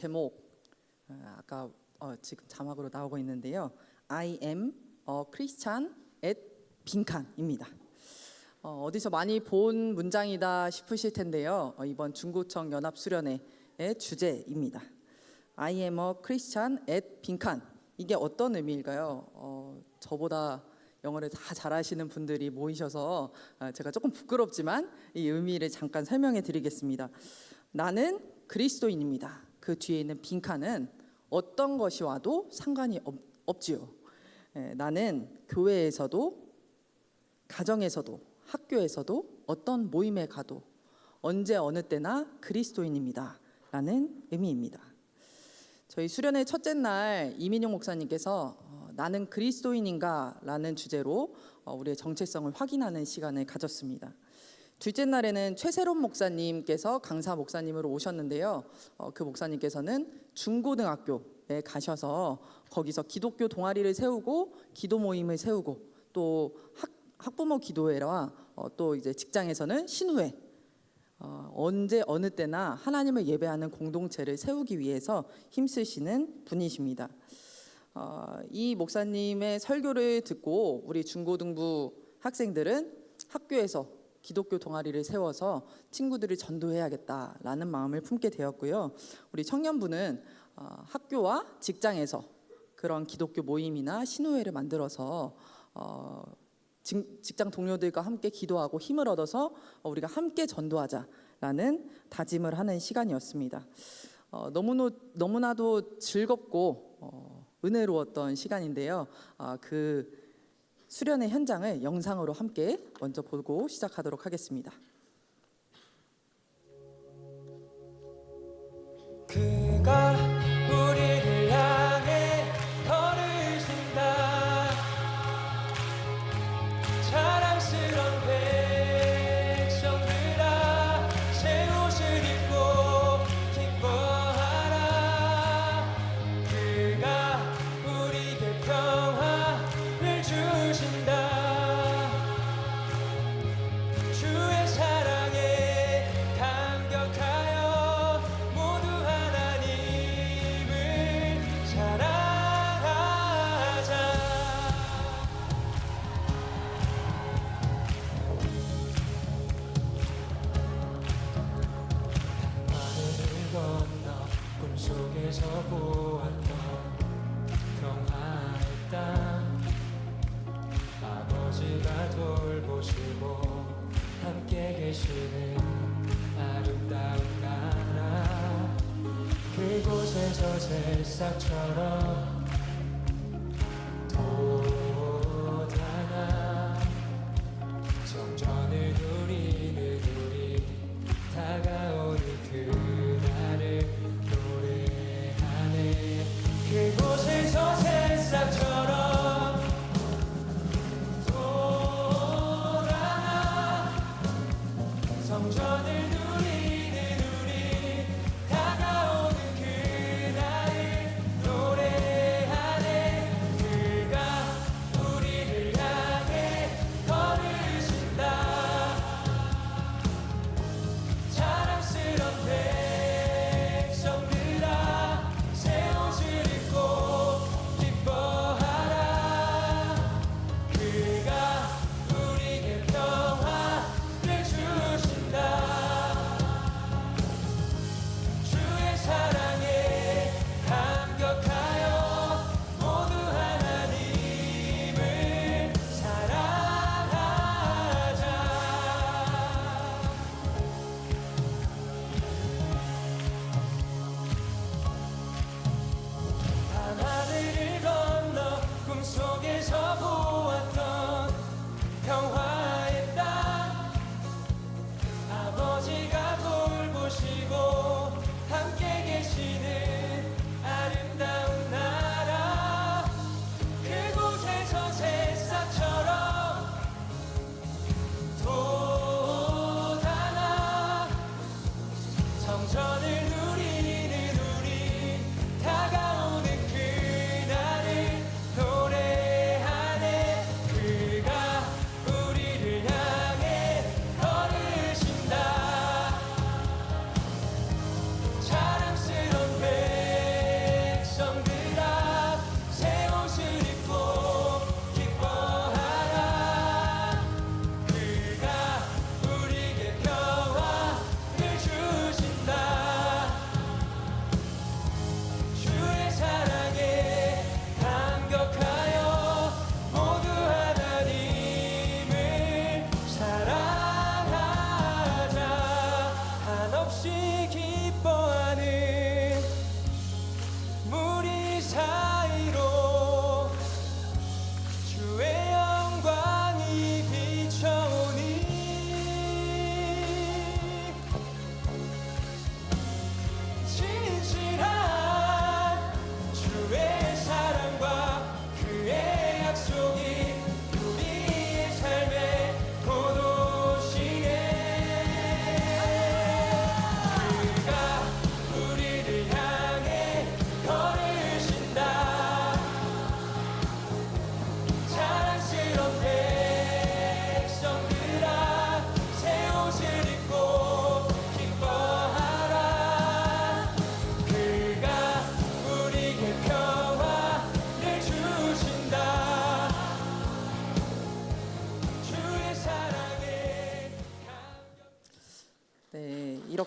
제목 아까 지금 자막으로 나오고 있는데요. I am a Christian at 빈칸입니다. 어디서 많이 본 문장이다 싶으실 텐데요. 이번 중고청 연합수련회의 주제입니다. I am a Christian at 빈칸. 이게 어떤 의미일까요? 저보다 영어를 다 잘하시는 분들이 모이셔서 제가 조금 부끄럽지만 이 의미를 잠깐 설명해 드리겠습니다. 나는 그리스도인입니다. 그 뒤에 있는 빈칸은 어떤 것이 와도 상관이 없지요. 나는 교회에서도 가정에서도 학교에서도 어떤 모임에 가도 언제 어느 때나 그리스도인입니다 라는 의미입니다. 저희 수련회 첫째 날 이민용 목사님께서 나는 그리스도인인가 라는 주제로 우리의 정체성을 확인하는 시간을 가졌습니다. 둘째 날에는 최세롬 목사님께서 강사 목사님으로 오셨는데요. 그 목사님께서는 중고등학교에 가셔서 거기서 기독교 동아리를 세우고 기도 모임을 세우고 또 학부모 기도회와 또 이제 직장에서는 신우회, 언제 어느 때나 하나님을 예배하는 공동체를 세우기 위해서 힘쓰시는 분이십니다. 이 목사님의 설교를 듣고 우리 중고등부 학생들은 학교에서 기독교 동아리를 세워서 친구들을 전도해야겠다라는 마음을 품게 되었고요. 우리 청년부는 학교와 직장에서 그런 기독교 모임이나 신우회를 만들어서 직장 동료들과 함께 기도하고 힘을 얻어서 우리가 함께 전도하자라는 다짐을 하는 시간이었습니다. 너무나도 즐겁고 은혜로웠던 시간인데요. 그 수련의 현장을 영상으로 함께 먼저 보고 시작하도록 하겠습니다. 그가 우리를 향해 걸으신다. 자랑스런 백성들아 새 옷을 입고 기뻐하라. 그가 우리에게 평화를 주신다. 주의 사랑에 감격하여 모두 하나님을 사랑하자. 하늘을 건너 꿈속에서 보았던 평화의 땅, 아버지가 돌보시고 함께 계시는 아름다운 나라, 그곳에서 새싹처럼 돋아나 성전을 누리는 우리, 다가오는 그날을 노래하네. 그곳에서 새싹처럼 성전을 누리는 우리, 다가오는 그날을 노래하네.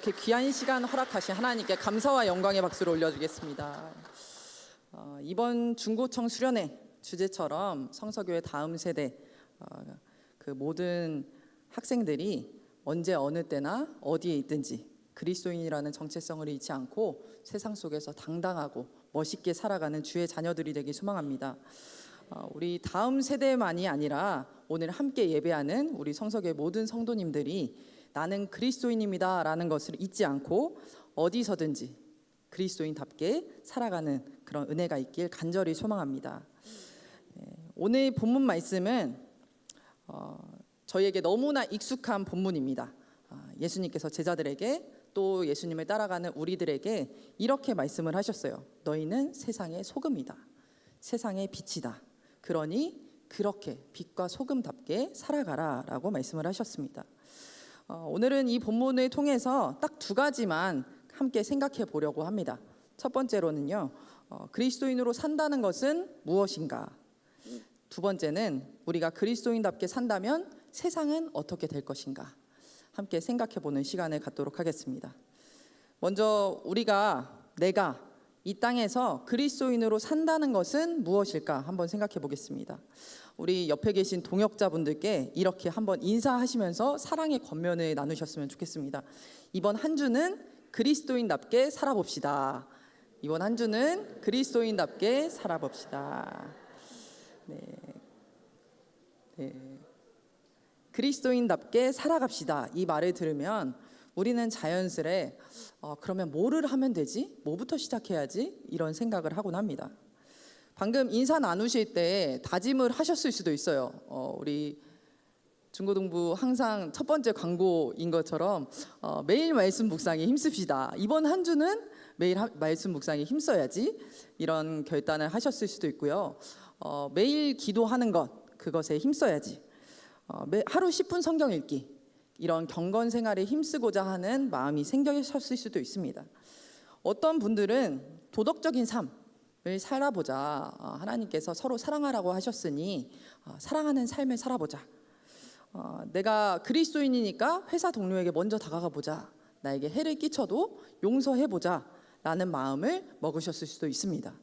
이렇게 귀한 시간 허락하신 하나님께 감사와 영광의 박수를 올려주겠습니다. 이번 중고청 수련회 주제처럼 성서교회 다음 세대 그 모든 학생들이 언제 어느 때나 어디에 있든지 그리스도인이라는 정체성을 잃지 않고 세상 속에서 당당하고 멋있게 살아가는 주의 자녀들이 되길 소망합니다. 우리 다음 세대만이 아니라 오늘 함께 예배하는 우리 성서교회 모든 성도님들이 나는 그리스도인입니다 라는 것을 잊지 않고 어디서든지 그리스도인답게 살아가는 그런 은혜가 있길 간절히 소망합니다. 오늘 본문 말씀은 저희에게 너무나 익숙한 본문입니다. 예수님께서 제자들에게 또 예수님을 따라가는 우리들에게 이렇게 말씀을 하셨어요. 너희는 세상의 소금이다. 세상의 빛이다. 그러니 그렇게 빛과 소금답게 살아가라 라고 말씀을 하셨습니다. 오늘은 이 본문을 통해서 딱 두 가지만 함께 생각해 보려고 합니다. 첫 번째로는요, 그리스도인으로 산다는 것은 무엇인가? 두 번째는 우리가 그리스도인답게 산다면 세상은 어떻게 될 것인가? 함께 생각해 보는 시간을 갖도록 하겠습니다. 먼저 내가 이 땅에서 그리스도인으로 산다는 것은 무엇일까 한번 생각해 보겠습니다. 우리 옆에 계신 동역자분들께 이렇게 한번 인사하시면서 사랑의 권면을 나누셨으면 좋겠습니다. 이번 한 주는 그리스도인답게 살아봅시다. 이번 한 주는 그리스도인답게 살아봅시다. 네. 그리스도인답게 살아갑시다. 이 말을 들으면 우리는 자연스레 그러면 뭐를 하면 되지? 뭐부터 시작해야지? 이런 생각을 하곤 합니다. 방금 인사 나누실 때 다짐을 하셨을 수도 있어요. 우리 중고등부 항상 첫 번째 광고인 것처럼 매일 말씀 묵상에 힘씁시다. 이번 한 주는 매일 말씀 묵상에 힘써야지. 이런 결단을 하셨을 수도 있고요. 매일 기도하는 그것에 힘써야지. 하루 10분 성경 읽기. 이런 경건 생활에 힘쓰고자 하는 마음이 생기셨을 수도 있습니다. 어떤 분들은 도덕적인 삶을 살아보자. 하나님께서 서로 사랑하라고 하셨으니 사랑하는 삶을 살아보자. 내가 그리스도인이니까 회사 동료에게 먼저 다가가 보자. 나에게 해를 끼쳐도 용서해보자 라는 마음을 먹으셨을 수도 있습니다.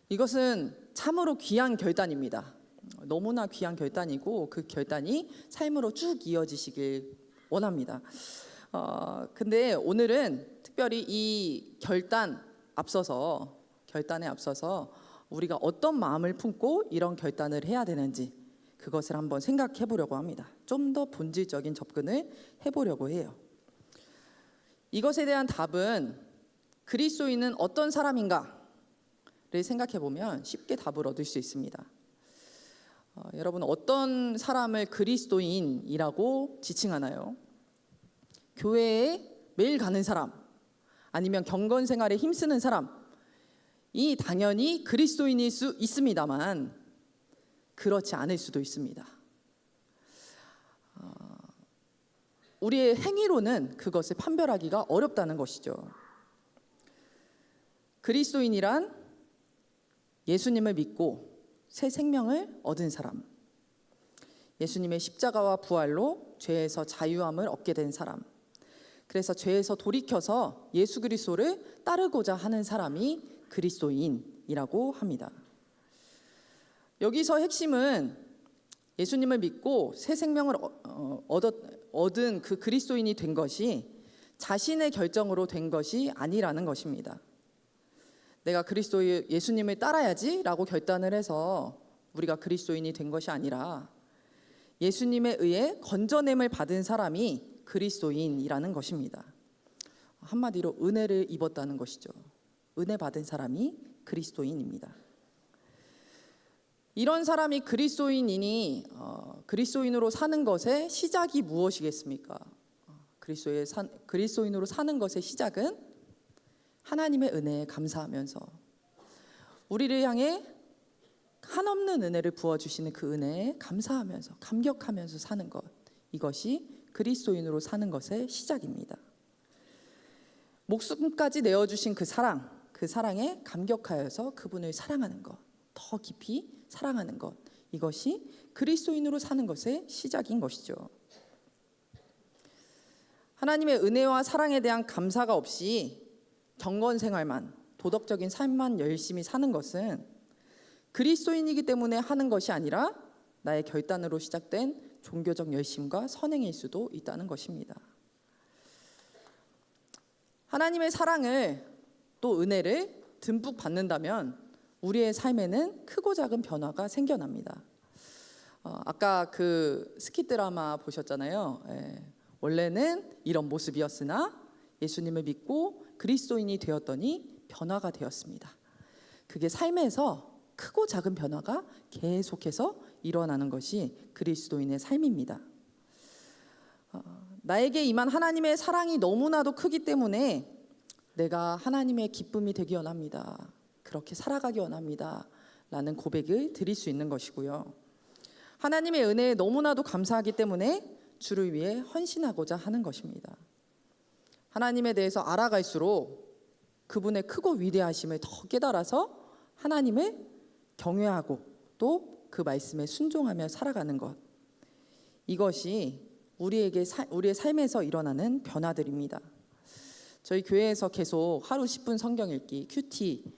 이것은 참으로 귀한 결단입니다. 너무나 귀한 결단이고 그 결단이 삶으로 쭉 이어지시길 원합니다. 근데 오늘은 특별히 이 결단에 앞서서 우리가 어떤 마음을 품고 이런 결단을 해야 되는지 그것을 한번 생각해 보려고 합니다. 좀 더 본질적인 접근을 해보려고 해요. 이것에 대한 답은 그리스도인은 어떤 사람인가를 생각해 보면 쉽게 답을 얻을 수 있습니다. 여러분 어떤 사람을 그리스도인이라고 지칭하나요? 교회에 매일 가는 사람, 아니면 경건 생활에 힘쓰는 사람이 당연히 그리스도인일 수 있습니다만 그렇지 않을 수도 있습니다. 우리의 행위로는 그것을 판별하기가 어렵다는 것이죠. 그리스도인이란 예수님을 믿고 새 생명을 얻은 사람, 예수님의 십자가와 부활로 죄에서 자유함을 얻게 된 사람, 그래서 죄에서 돌이켜서 예수 그리스도를 따르고자 하는 사람이 그리스도인이라고 합니다. 여기서 핵심은 예수님을 믿고 새 생명을 얻은 그 그리스도인이 된 것이 자신의 결정으로 된 것이 아니라는 것입니다. 내가 예수님을 따라야지 라고 결단을 해서 우리가 그리스도인이 된 것이 아니라 예수님에 의해 건져냄을 받은 사람이 그리스도인이라는 것입니다. 한마디로 은혜를 입었다는 것이죠. 은혜 받은 사람이 그리스도인입니다. 이런 사람이 그리스도인으로 사는 것의 시작이 무엇이겠습니까? 그리스도인으로 사는 것의 시작은 하나님의 은혜에 감사하면서 우리를 향해 한없는 은혜를 부어주시는 그 은혜에 감사하면서 감격하면서 사는 것, 이것이 그리스도인으로 사는 것의 시작입니다. 목숨까지 내어주신 그 사랑에 감격하여서 그분을 사랑하는 것, 더 깊이 사랑하는 것, 이것이 그리스도인으로 사는 것의 시작인 것이죠. 하나님의 은혜와 사랑에 대한 감사가 없이 경건 생활만, 도덕적인 삶만 열심히 사는 것은 그리스도인이기 때문에 하는 것이 아니라 나의 결단으로 시작된 종교적 열심과 선행일 수도 있다는 것입니다. 하나님의 사랑을 또 은혜를 듬뿍 받는다면 우리의 삶에는 크고 작은 변화가 생겨납니다. 아까 그 스키 드라마 보셨잖아요. 원래는 이런 모습이었으나 예수님을 믿고 그리스도인이 되었더니 변화가 되었습니다. 그게 삶에서 크고 작은 변화가 계속해서 일어나는 것이 그리스도인의 삶입니다. 나에게 임한 하나님의 사랑이 너무나도 크기 때문에 내가 하나님의 기쁨이 되기 원합니다. 그렇게 살아가기 원합니다. 라는 고백을 드릴 수 있는 것이고요. 하나님의 은혜에 너무나도 감사하기 때문에 주를 위해 헌신하고자 하는 것입니다. 하나님에 대해서 알아갈수록 그분의 크고 위대하심을 더 깨달아서 하나님을 경외하고 또 그 말씀에 순종하며 살아가는 것, 이것이 우리의 삶에서 일어나는 변화들입니다. 저희 교회에서 계속 하루 10분 성경 읽기, 큐티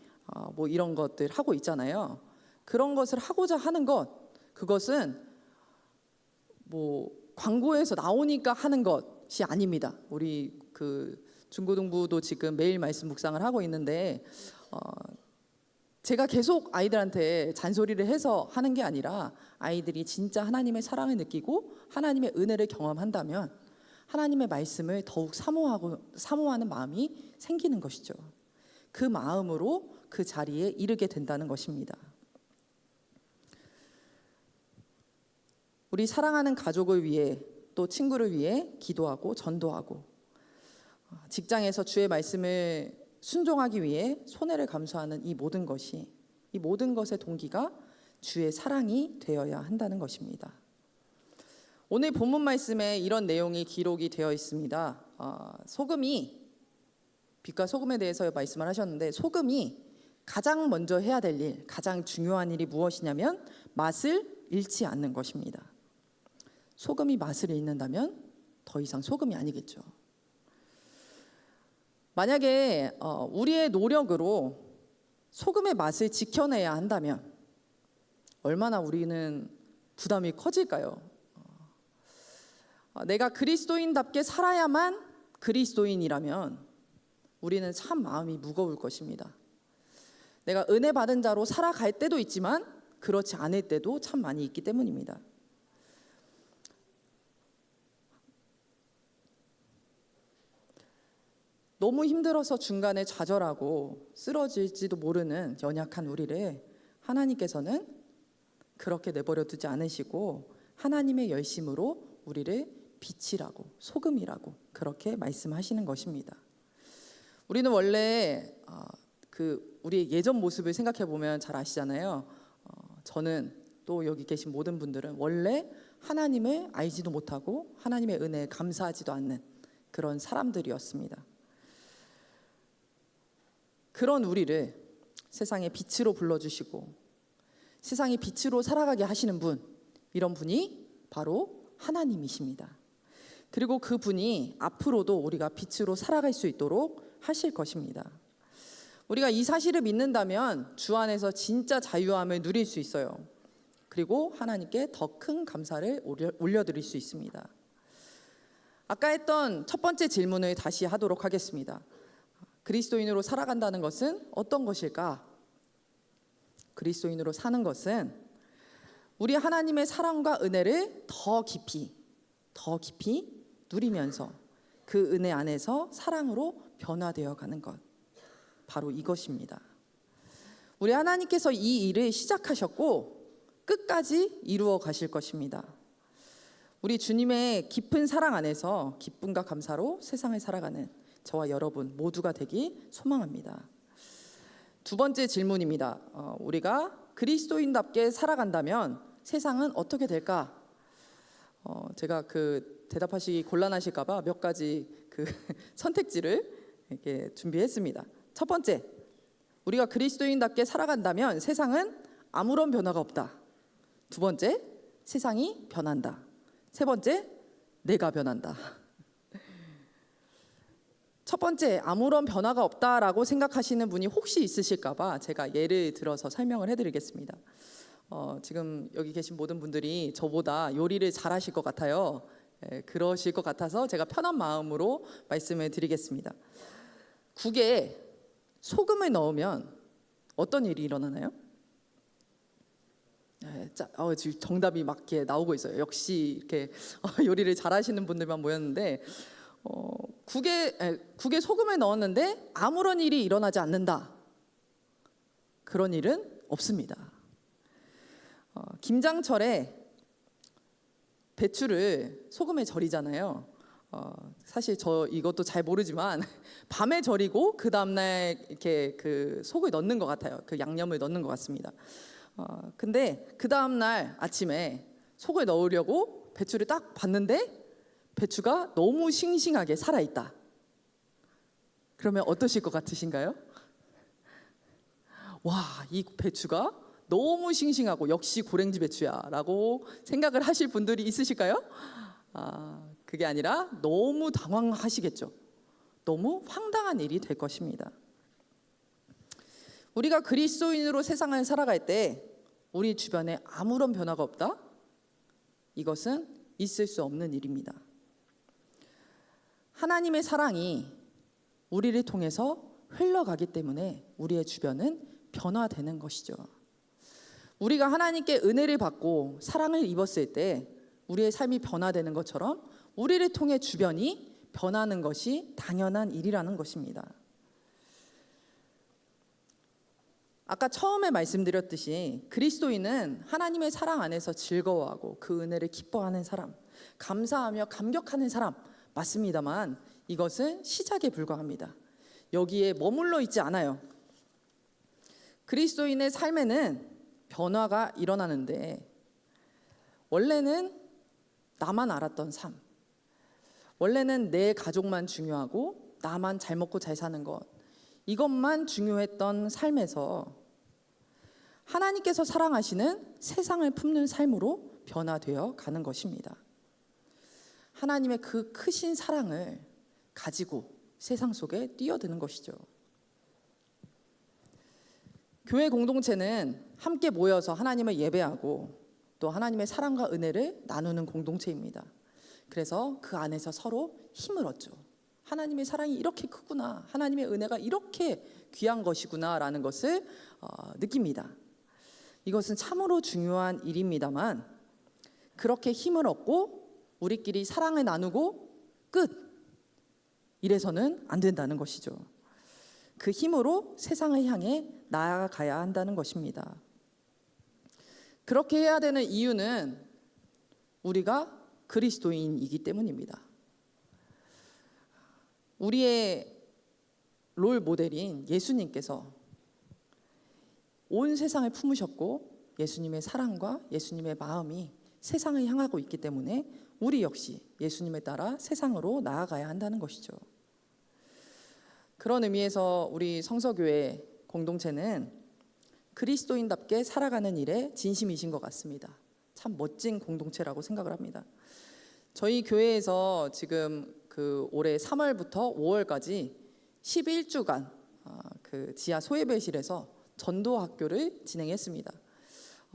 뭐 이런 것들 하고 있잖아요. 그런 것을 하고자 하는 것, 그것은 뭐 광고에서 나오니까 하는 것이 아닙니다. 우리 그 중고등부도 지금 매일 말씀 묵상을 하고 있는데 제가 계속 아이들한테 잔소리를 해서 하는 게 아니라 아이들이 진짜 하나님의 사랑을 느끼고 하나님의 은혜를 경험한다면 하나님의 말씀을 더욱 사모하는 마음이 생기는 것이죠. 그 마음으로 그 자리에 이르게 된다는 것입니다. 우리 사랑하는 가족을 위해 또 친구를 위해 기도하고 전도하고 직장에서 주의 말씀을 순종하기 위해 손해를 감수하는 이 모든 것의 동기가 주의 사랑이 되어야 한다는 것입니다. 오늘 본문 말씀에 이런 내용이 기록이 되어 있습니다. 소금이, 빛과 소금에 대해서 말씀을 하셨는데, 소금이 가장 먼저 해야 될 일, 가장 중요한 일이 무엇이냐면 맛을 잃지 않는 것입니다. 소금이 맛을 잃는다면 더 이상 소금이 아니겠죠. 만약에 우리의 노력으로 소금의 맛을 지켜내야 한다면 얼마나 우리는 부담이 커질까요? 내가 그리스도인답게 살아야만 그리스도인이라면 우리는 참 마음이 무거울 것입니다. 내가 은혜 받은 자로 살아갈 때도 있지만 그렇지 않을 때도 참 많이 있기 때문입니다. 너무 힘들어서 중간에 좌절하고 쓰러질지도 모르는 연약한 우리를 하나님께서는 그렇게 내버려 두지 않으시고 하나님의 열심으로 우리를 빛이라고, 소금이라고 그렇게 말씀하시는 것입니다. 우리는 원래 우리의 예전 모습을 생각해 보면 잘 아시잖아요. 저는 또 여기 계신 모든 분들은 원래 하나님을 알지도 못하고 하나님의 은혜에 감사하지도 않는 그런 사람들이었습니다. 그런 우리를 세상의 빛으로 불러주시고 세상의 빛으로 살아가게 하시는 분, 이런 분이 바로 하나님이십니다. 그리고 그 분이 앞으로도 우리가 빛으로 살아갈 수 있도록 하실 것입니다. 우리가 이 사실을 믿는다면 주 안에서 진짜 자유함을 누릴 수 있어요. 그리고 하나님께 더 큰 감사를 올려드릴 수 있습니다. 아까 했던 첫 번째 질문을 다시 하도록 하겠습니다. 그리스도인으로 살아간다는 것은 어떤 것일까? 그리스도인으로 사는 것은 우리 하나님의 사랑과 은혜를 더 깊이 누리면서 그 은혜 안에서 사랑으로 변화되어 가는 것, 바로 이것입니다. 우리 하나님께서 이 일을 시작하셨고 끝까지 이루어 가실 것입니다. 우리 주님의 깊은 사랑 안에서 기쁨과 감사로 세상을 살아가는 저와 여러분 모두가 되기 소망합니다. 두 번째 질문입니다. 우리가 그리스도인답게 살아간다면 세상은 어떻게 될까? 제가 대답하시기 곤란하실까봐 몇 가지 선택지를 이렇게 준비했습니다. 첫 번째, 우리가 그리스도인답게 살아간다면 세상은 아무런 변화가 없다. 두 번째, 세상이 변한다. 세 번째, 내가 변한다. 첫 번째, 아무런 변화가 없다라고 생각하시는 분이 혹시 있으실까봐 제가 예를 들어서 설명을 해드리겠습니다. 지금 여기 계신 모든 분들이 저보다 요리를 잘하실 것 같아요. 그러실 것 같아서 제가 편한 마음으로 말씀을 드리겠습니다. 국에 소금을 넣으면 어떤 일이 일어나나요? 지금 정답이 막 이렇게 나오고 있어요. 역시 이렇게 요리를 잘하시는 분들만 모였는데 국에 소금을 넣었는데 아무런 일이 일어나지 않는다. 그런 일은 없습니다. 김장철에 배추를 소금에 절이잖아요. 사실 저 이것도 잘 모르지만 밤에 절이고 그 다음날 이렇게 그 속을 넣는 것 같아요. 그 양념을 넣는 것 같습니다. 근데 그 다음날 아침에 속을 넣으려고 배추를 딱 봤는데 배추가 너무 싱싱하게 살아있다. 그러면 어떠실 것 같으신가요? 와, 이 배추가 너무 싱싱하고 역시 고랭지 배추야라고 생각을 하실 분들이 있으실까요? 그게 아니라 너무 당황하시겠죠. 너무 황당한 일이 될 것입니다. 우리가 그리스도인으로 세상을 살아갈 때 우리 주변에 아무런 변화가 없다? 이것은 있을 수 없는 일입니다. 하나님의 사랑이 우리를 통해서 흘러가기 때문에 우리의 주변은 변화되는 것이죠. 우리가 하나님께 은혜를 받고 사랑을 입었을 때 우리의 삶이 변화되는 것처럼 우리를 통해 주변이 변하는 것이 당연한 일이라는 것입니다. 아까 처음에 말씀드렸듯이 그리스도인은 하나님의 사랑 안에서 즐거워하고 그 은혜를 기뻐하는 사람, 감사하며 감격하는 사람 맞습니다만 이것은 시작에 불과합니다. 여기에 머물러 있지 않아요. 그리스도인의 삶에는 변화가 일어나는데 원래는 나만 알았던 삶, 원래는 내 가족만 중요하고 나만 잘 먹고 잘 사는 것, 이것만 중요했던 삶에서 하나님께서 사랑하시는 세상을 품는 삶으로 변화되어 가는 것입니다. 하나님의 그 크신 사랑을 가지고 세상 속에 뛰어드는 것이죠. 교회 공동체는 함께 모여서 하나님을 예배하고 또 하나님의 사랑과 은혜를 나누는 공동체입니다. 그래서 그 안에서 서로 힘을 얻죠. 하나님의 사랑이 이렇게 크구나, 하나님의 은혜가 이렇게 귀한 것이구나라는 것을 느낍니다. 이것은 참으로 중요한 일입니다만 그렇게 힘을 얻고 우리끼리 사랑을 나누고 끝, 이래서는 안 된다는 것이죠. 그 힘으로 세상을 향해 나아가야 한다는 것입니다. 그렇게 해야 되는 이유는 우리가 그리스도인이기 때문입니다. 우리의 롤 모델인 예수님께서 온 세상을 품으셨고 예수님의 사랑과 예수님의 마음이 세상을 향하고 있기 때문에 우리 역시 예수님에 따라 세상으로 나아가야 한다는 것이죠. 그런 의미에서 우리 성서교회 공동체는 그리스도인답게 살아가는 일에 진심이신 것 같습니다. 참 멋진 공동체라고 생각을 합니다. 저희 교회에서 지금 그 올해 3월부터 5월까지 11주간 그 지하 소예배실에서 전도학교를 진행했습니다.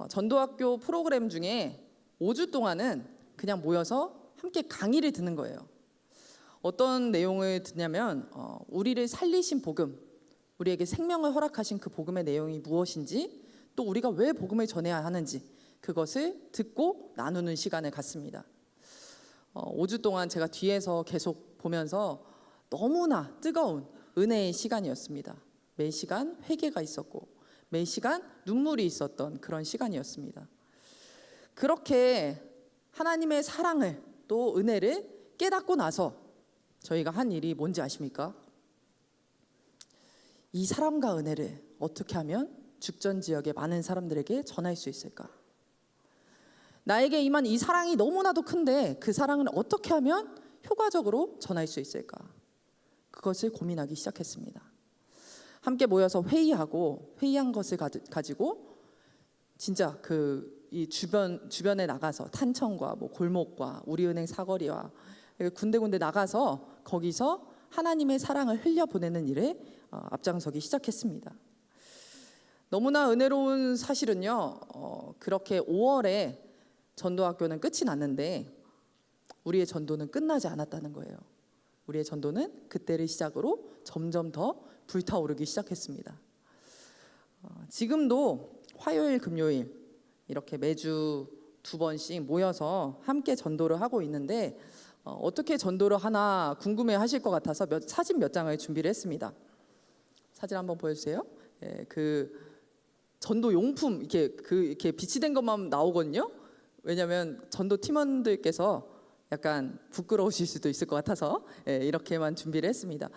전도학교 프로그램 중에 5주 동안은 그냥 모여서 함께 강의를 듣는 거예요. 어떤 내용을 듣냐면 우리를 살리신 복음, 우리에게 생명을 허락하신 그 복음의 내용이 무엇인지, 또 우리가 왜 복음을 전해야 하는지 그것을 듣고 나누는 시간을 갖습니다. 5주 동안 제가 뒤에서 계속 보면서 너무나 뜨거운 은혜의 시간이었습니다. 매 시간 회개가 있었고 매 시간 눈물이 있었던 그런 시간이었습니다. 그렇게 하나님의 사랑을 또 은혜를 깨닫고 나서 저희가 한 일이 뭔지 아십니까? 이 사랑과 은혜를 어떻게 하면 죽전 지역의 많은 사람들에게 전할 수 있을까? 나에게 임한 이 사랑이 너무나도 큰데 그 사랑을 어떻게 하면 효과적으로 전할 수 있을까? 그것을 고민하기 시작했습니다. 함께 모여서 회의한 것을 가지고 진짜 이 주변에 나가서 탄천과 뭐 골목과 우리은행 사거리와 군데군데 나가서 거기서 하나님의 사랑을 흘려보내는 일에 앞장서기 시작했습니다. 너무나 은혜로운 사실은요, 그렇게 5월에 전도학교는 끝이 났는데 우리의 전도는 끝나지 않았다는 거예요. 우리의 전도는 그때를 시작으로 점점 더 불타오르기 시작했습니다. 지금도 화요일, 금요일 이렇게 매주 2번씩 모여서 함께 전도를 하고 있는데 어떻게 전도를 하나 궁금해 하실 것 같아서 사진 몇 장을 준비를 했습니다. 사진 한번 보여주세요. 그 전도 용품 이렇게 비치된 것만 나오거든요. 왜냐하면 전도 팀원들께서 약간 부끄러우실 수도 있을 것 같아서 이렇게만 준비를 했습니다.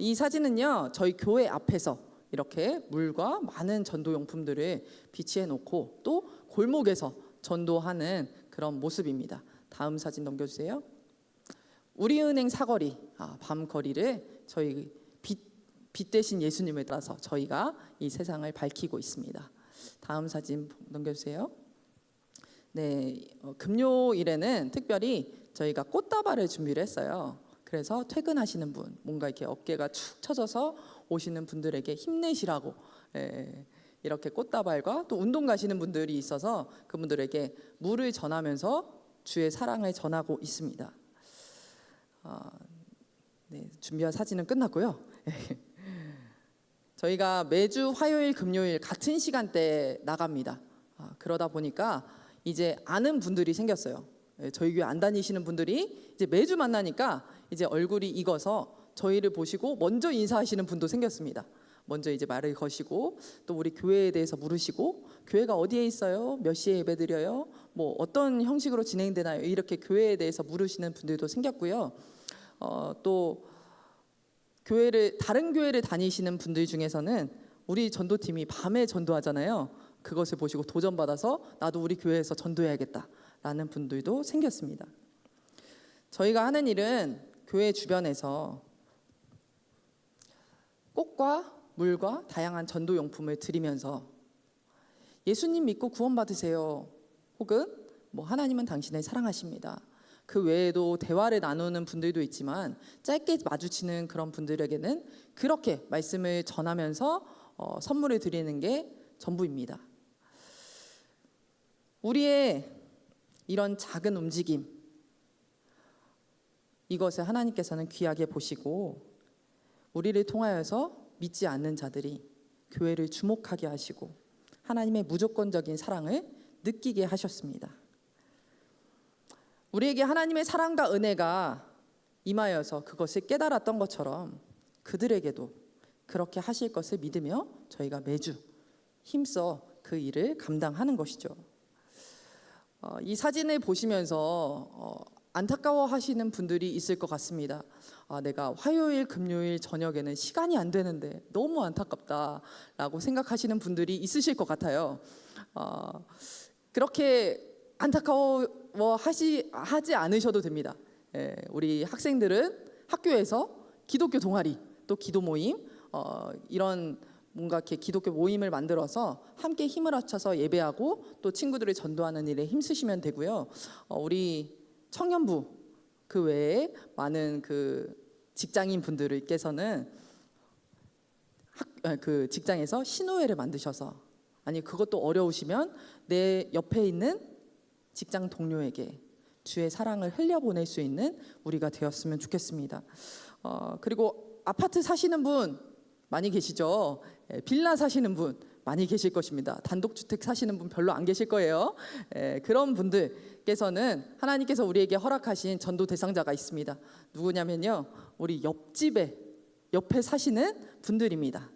이 사진은요, 저희 교회 앞에서 이렇게 물과 많은 전도 용품들을 비치해 놓고 또 골목에서 전도하는 그런 모습입니다. 다음 사진 넘겨주세요. 우리은행 사거리, 밤거리를 저희 빛 대신 예수님을 따라서 저희가 이 세상을 밝히고 있습니다. 다음 사진 넘겨주세요. 네, 금요일에는 특별히 저희가 꽃다발을 준비를 했어요. 그래서 퇴근하시는 분, 뭔가 이렇게 어깨가 축 처져서 오시는 분들에게 힘내시라고 이렇게 꽃다발과 또 운동 가시는 분들이 있어서 그분들에게 물을 전하면서 주의 사랑을 전하고 있습니다. 네, 준비한 사진은 끝났고요. 저희가 매주 화요일, 금요일 같은 시간대에 나갑니다. 그러다 보니까 이제 아는 분들이 생겼어요. 저희 교회 안 다니시는 분들이 이제 매주 만나니까 이제 얼굴이 익어서 저희를 보시고 먼저 인사하시는 분도 생겼습니다. 먼저 이제 말을 거시고 또 우리 교회에 대해서 물으시고 교회가 어디에 있어요? 몇 시에 예배드려요? 뭐 어떤 형식으로 진행되나요? 이렇게 교회에 대해서 물으시는 분들도 생겼고요. 또 다른 교회를 다니시는 분들 중에서는 우리 전도팀이 밤에 전도하잖아요. 그것을 보시고 도전받아서 나도 우리 교회에서 전도해야겠다라는 분들도 생겼습니다. 저희가 하는 일은 교회 주변에서 꽃과 물과 다양한 전도용품을 드리면서 예수님 믿고 구원받으세요. 혹은 뭐 하나님은 당신을 사랑하십니다. 그 외에도 대화를 나누는 분들도 있지만 짧게 마주치는 그런 분들에게는 그렇게 말씀을 전하면서 선물을 드리는 게 전부입니다. 우리의 이런 작은 움직임, 이것을 하나님께서는 귀하게 보시고 우리를 통하여서 믿지 않는 자들이 교회를 주목하게 하시고 하나님의 무조건적인 사랑을 느끼게 하셨습니다. 우리에게 하나님의 사랑과 은혜가 임하여서 그것을 깨달았던 것처럼 그들에게도 그렇게 하실 것을 믿으며 저희가 매주 힘써 그 일을 감당하는 것이죠. 이 사진을 보시면서 안타까워하시는 분들이 있을 것 같습니다. 내가 화요일, 금요일 저녁에는 시간이 안 되는데 너무 안타깝다라고 생각하시는 분들이 있으실 것 같아요. 그렇게 하지 않으셔도 됩니다. 우리 학생들은 학교에서 기독교 동아리, 또 기도 모임, 이런 뭔가 이렇게 기독교 모임을 만들어서 함께 힘을 합쳐서 예배하고 또 친구들을 전도하는 일에 힘쓰시면 되고요. 우리 청년부 그 외에 많은 그 직장인 분들께서는 그 직장에서 신우회를 만드셔서 그것도 어려우시면 내 옆에 있는 직장 동료에게 주의 사랑을 흘려보낼 수 있는 우리가 되었으면 좋겠습니다. 그리고 아파트 사시는 분 많이 계시죠? 빌라 사시는 분 많이 계실 것입니다. 단독주택 사시는 분 별로 안 계실 거예요. 그런 분들께서는 하나님께서 우리에게 허락하신 전도 대상자가 있습니다. 누구냐면요, 우리 옆에 사시는 분들입니다.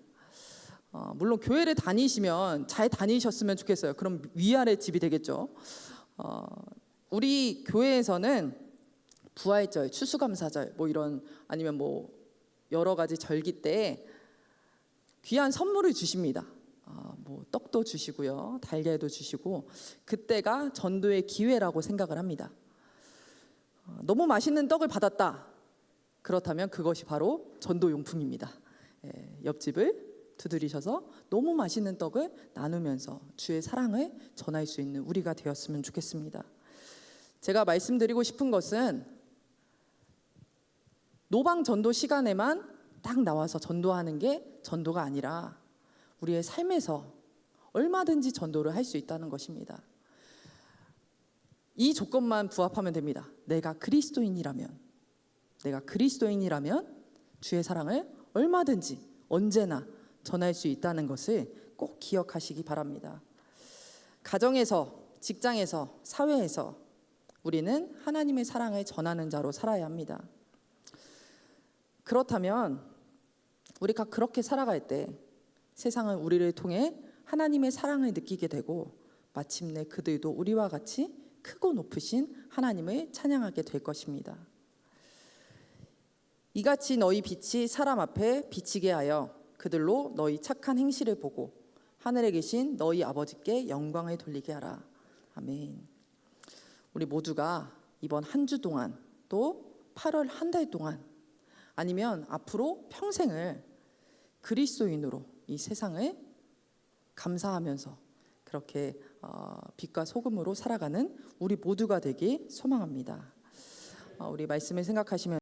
물론 교회를 다니시면 잘 다니셨으면 좋겠어요. 그럼 위아래 집이 되겠죠. 우리 교회에서는 부활절, 추수감사절 뭐 이런 아니면 뭐 여러 가지 절기 때 귀한 선물을 주십니다. 뭐 떡도 주시고요, 달걀도 주시고 그때가 전도의 기회라고 생각을 합니다. 너무 맛있는 떡을 받았다. 그렇다면 그것이 바로 전도 용품입니다. 옆집을 두드리셔서 너무 맛있는 떡을 나누면서 주의 사랑을 전할 수 있는 우리가 되었으면 좋겠습니다. 제가 말씀드리고 싶은 것은 노방 전도 시간에만 딱 나와서 전도하는 게 전도가 아니라 우리의 삶에서 얼마든지 전도를 할 수 있다는 것입니다. 이 조건만 부합하면 됩니다. 내가 그리스도인이라면 주의 사랑을 얼마든지 언제나 전할 수 있다는 것을 꼭 기억하시기 바랍니다. 가정에서, 직장에서, 사회에서 우리는 하나님의 사랑을 전하는 자로 살아야 합니다. 그렇다면 우리가 그렇게 살아갈 때 세상은 우리를 통해 하나님의 사랑을 느끼게 되고 마침내 그들도 우리와 같이 크고 높으신 하나님을 찬양하게 될 것입니다. 이같이 너희 빛이 사람 앞에 비치게 하여 그들로 너희 착한 행실을 보고 하늘에 계신 너희 아버지께 영광을 돌리게 하라. 아멘. 우리 모두가 이번 한 주 동안 또 8월 한 달 동안 아니면 앞으로 평생을 그리스도인으로 이 세상을 감사하면서 그렇게 빛과 소금으로 살아가는 우리 모두가 되길 소망합니다. 우리 말씀을 생각하시면